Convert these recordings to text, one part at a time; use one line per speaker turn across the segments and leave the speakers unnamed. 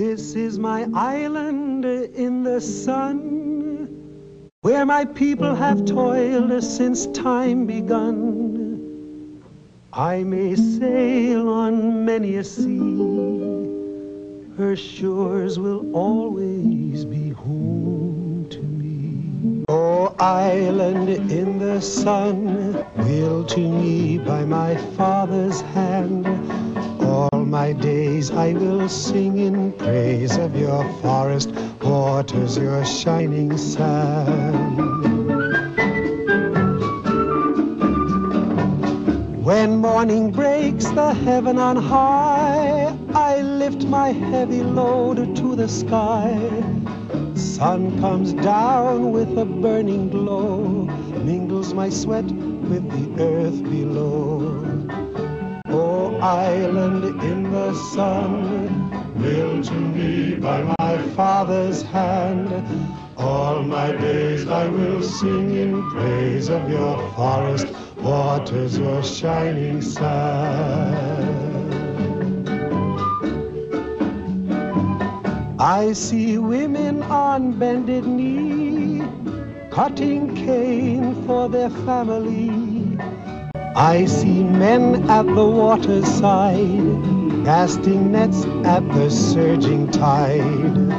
This is my island in the sun, where my people have toiled since time begun. I may sail on many a sea, her shores will always be home to me. Oh, island in the sun, willed to me by my father's hand, all my days I will sing in praise of your forest waters, your shining sand. When morning breaks the heaven on high, I lift my heavy load to the sky. Sun comes down with a burning glow, mingles my sweat with the earth below. Oh, island in the sun, willed to me by my father's hand, all my days I will sing in praise of your forest waters, your shining sand. I see women on bended knee, cutting cane for their family. I see men at the water's side, casting nets at the surging tide.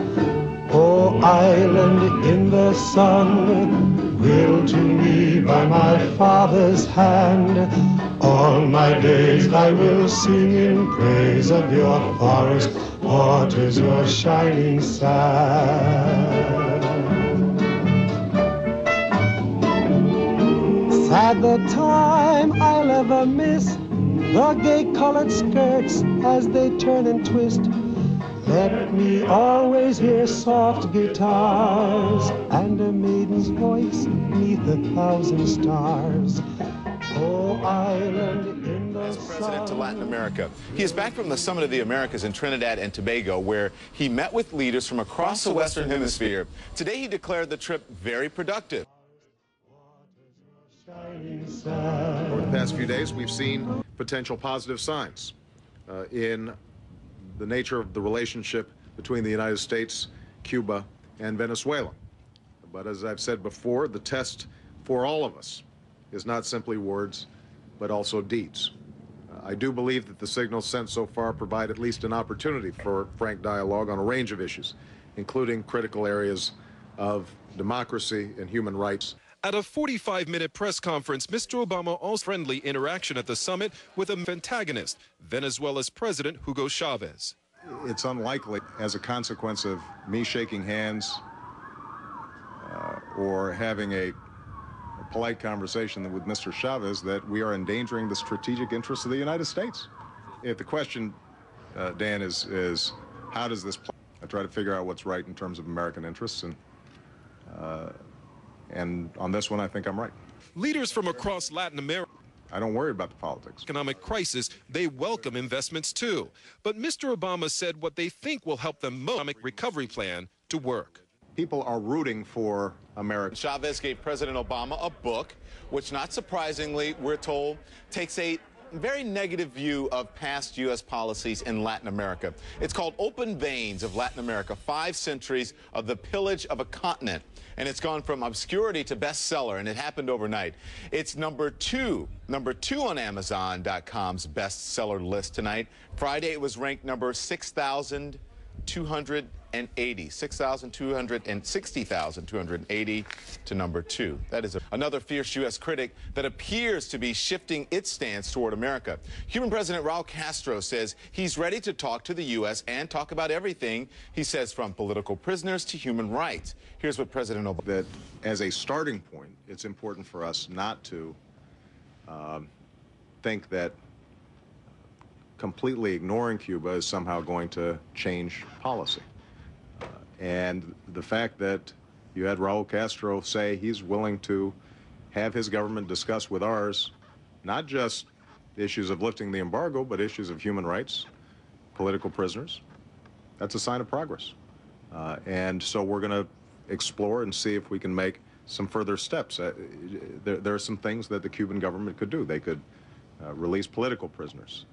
Oh, island in the sun, willed to me by my father's hand, all my days I will sing in praise of your forest waters, your shining sand. Sad the time I'll ever miss the gay-colored skirts as they turn and twist. Let me always hear soft guitars and a maiden's voice neath 1,000 stars. Oh, island in the sun.
President to Latin America. He is back from the Summit of the Americas in Trinidad and Tobago, where he met with leaders from across the Western Hemisphere. Today he declared the trip very productive.
Over the past few days, we've seen potential positive signs in the nature of the relationship between the United States, Cuba, and Venezuela. But as I've said before, the test for all of us is not simply words, but also deeds. I do believe that the signals sent so far provide at least an opportunity for frank dialogue on a range of issues, including critical areas of democracy and human rights.
At a 45-minute press conference, Mr. Obama also friendly interaction at the summit with a antagonist, Venezuela's President Hugo Chavez.
It's unlikely, as a consequence of me shaking hands or having a polite conversation with Mr. Chavez, that we are endangering the strategic interests of the United States. If the question, Dan, is how does this play? I try to figure out what's right in terms of American interests, and on this one, I think I'm right.
Leaders from across Latin America.
I don't worry about the politics.
Economic crisis, they welcome investments too. But Mr. Obama said what they think will help the economic recovery plan to work.
People are rooting for America.
Chavez gave President Obama a book, which, not surprisingly, we're told, takes a very negative view of past U.S. policies in Latin America. It's called Open Veins of Latin America, 5 centuries of the pillage of a continent. And it's gone from obscurity to bestseller, and it happened overnight. It's number two on Amazon.com's bestseller list tonight. Friday, it was ranked number 60,280 to number 2. That is another fierce U.S. critic that appears to be shifting its stance toward America. Cuban President Raul Castro says he's ready to talk to the U.S. and talk about everything, he says, from political prisoners to human rights. Here's what President Obama...
That as a starting point, it's important for us not to think that completely ignoring Cuba is somehow going to change policy. And the fact that you had Raul Castro say he's willing to have his government discuss with ours not just issues of lifting the embargo, but issues of human rights, political prisoners, that's a sign of progress. And so we're going to explore and see if we can make some further steps. There are some things that the Cuban government could do. They could release political prisoners.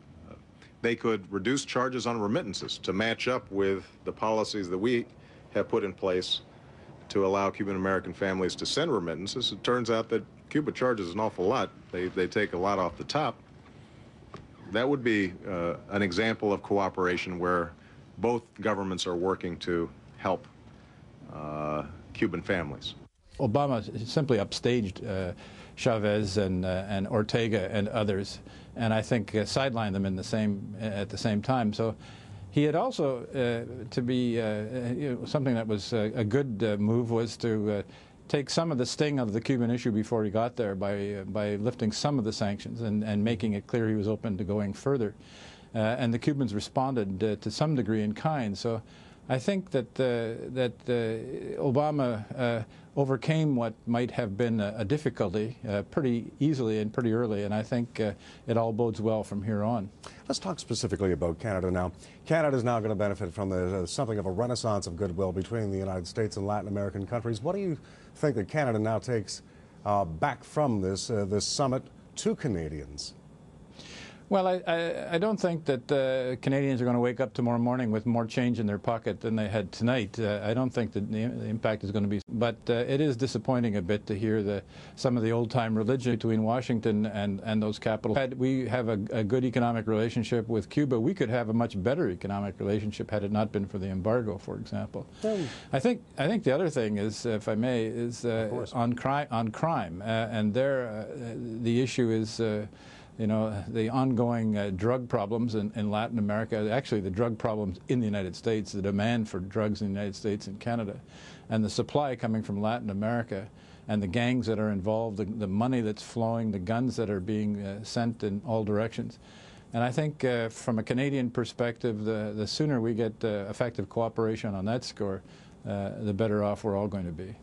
They could reduce charges on remittances to match up with the policies that we have put in place to allow Cuban-American families to send remittances. It turns out that Cuba charges an awful lot. They take a lot off the top. That would be an example of cooperation where both governments are working to help Cuban families.
Obama simply upstaged Chavez and Ortega and others, and I think sidelined them at the same time. So he had also, to be something that was a good move was to take some of the sting of the Cuban issue before he got there by lifting some of the sanctions and making it clear he was open to going further. And the Cubans responded to some degree in kind. So I think that Obama overcame what might have been a difficulty pretty easily and pretty early, and I think it all bodes well from here on.
Let's talk specifically about Canada now. Canada is now going to benefit from something of a renaissance of goodwill between the United States and Latin American countries. What do you think that Canada now takes back from this summit to Canadians?
Well, I don't think that Canadians are going to wake up tomorrow morning with more change in their pocket than they had tonight. I don't think that the impact is going to be. But it is disappointing a bit to hear some of the old-time religion between Washington and those capitals. Had we have a good economic relationship with Cuba, we could have a much better economic relationship had it not been for the embargo, for example. I think the other thing is, if I may, is on crime, and there the issue is. You know, the ongoing drug problems in Latin America, actually the drug problems in the United States, the demand for drugs in the United States and Canada, and the supply coming from Latin America, and the gangs that are involved, the money that's flowing, the guns that are being sent in all directions. And I think from a Canadian perspective, the sooner we get effective cooperation on that score, the better off we're all going to be.